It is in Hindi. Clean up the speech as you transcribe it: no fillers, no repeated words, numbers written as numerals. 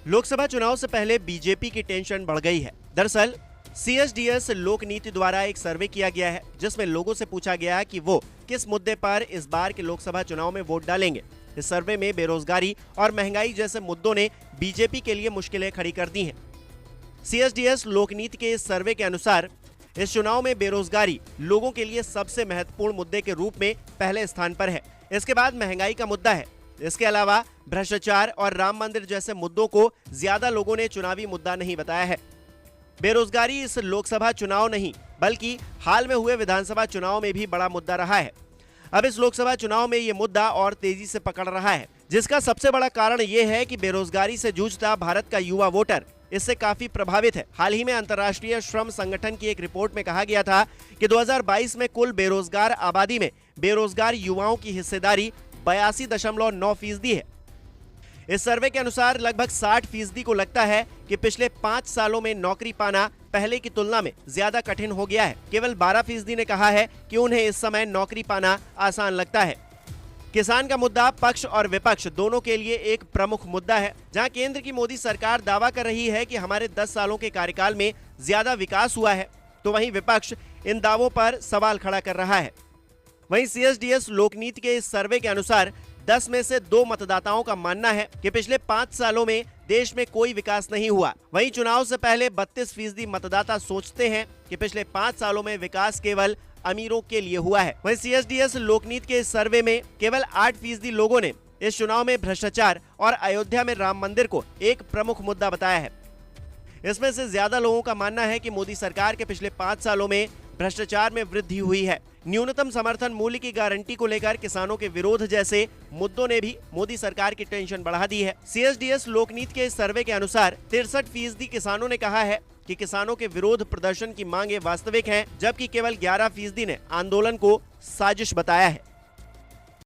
लोकसभा चुनाव से पहले बीजेपी की टेंशन बढ़ गई है। दरअसल CSDS लोक नीति द्वारा एक सर्वे किया गया है, जिसमें लोगों से पूछा गया कि वो किस मुद्दे पर इस बार के लोकसभा चुनाव में वोट डालेंगे। इस सर्वे में बेरोजगारी और महंगाई जैसे मुद्दों ने बीजेपी के लिए मुश्किलें खड़ी कर दी हैं। CSDS लोक नीति के इस सर्वे के अनुसार इस चुनाव में बेरोजगारी लोगों के लिए सबसे महत्वपूर्ण मुद्दे के रूप में पहले स्थान पर है। इसके बाद महंगाई का मुद्दा है। इसके अलावा भ्रष्टाचार और राम मंदिर जैसे मुद्दों को ज्यादा लोगों ने चुनावी मुद्दा नहीं बताया है। बेरोजगारी इस लोकसभा चुनाव नहीं बल्कि हाल में हुए विधानसभा चुनाव में भी बड़ा मुद्दा रहा है। अब इस लोकसभा चुनाव में ये मुद्दा और तेजी से पकड़ रहा है, जिसका सबसे बड़ा कारण ये है कि बेरोजगारी से जूझता भारत का युवा वोटर इससे काफी प्रभावित है। हाल ही में अंतर्राष्ट्रीय श्रम संगठन की एक रिपोर्ट में कहा गया था कि 2022 में कुल बेरोजगार आबादी में बेरोजगार युवाओं की हिस्सेदारी 82.9% है। इस सर्वे के अनुसार लगभग 60% को लगता है कि पिछले 5 सालों में नौकरी पाना पहले की तुलना में ज्यादा कठिन हो गया है। केवल 12% ने कहा है कि उन्हें इस समय नौकरी पाना आसान लगता है। किसान का मुद्दा पक्ष और विपक्ष दोनों के लिए एक प्रमुख मुद्दा है। जहां केंद्र की मोदी सरकार दावा कर रही है कि हमारे 10 सालों के कार्यकाल में ज्यादा विकास हुआ है, तो वहीं विपक्ष इन दावों पर सवाल खड़ा कर रहा है। वहीं CSDS लोकनीति के इस सर्वे के अनुसार 10 में से 2 मतदाताओं का मानना है कि पिछले 5 सालों में देश में कोई विकास नहीं हुआ। वहीं चुनाव से पहले 32% मतदाता सोचते हैं कि पिछले 5 सालों में विकास केवल अमीरों के लिए हुआ है। वहीं CSDS लोकनीति के इस सर्वे में केवल 8% लोगों ने इस चुनाव में भ्रष्टाचार और अयोध्या में राम मंदिर को एक प्रमुख मुद्दा बताया है। इसमें से ज्यादा लोगों का मानना है कि मोदी सरकार के पिछले 5 सालों में भ्रष्टाचार में वृद्धि हुई है। न्यूनतम समर्थन मूल्य की गारंटी को लेकर किसानों के विरोध जैसे मुद्दों ने भी मोदी सरकार की टेंशन बढ़ा दी है। CSDS लोकनीति के इस सर्वे के अनुसार 63% किसानों ने कहा है कि किसानों के विरोध प्रदर्शन की मांगे वास्तविक हैं, जबकि केवल 11% ने आंदोलन को साजिश बताया है।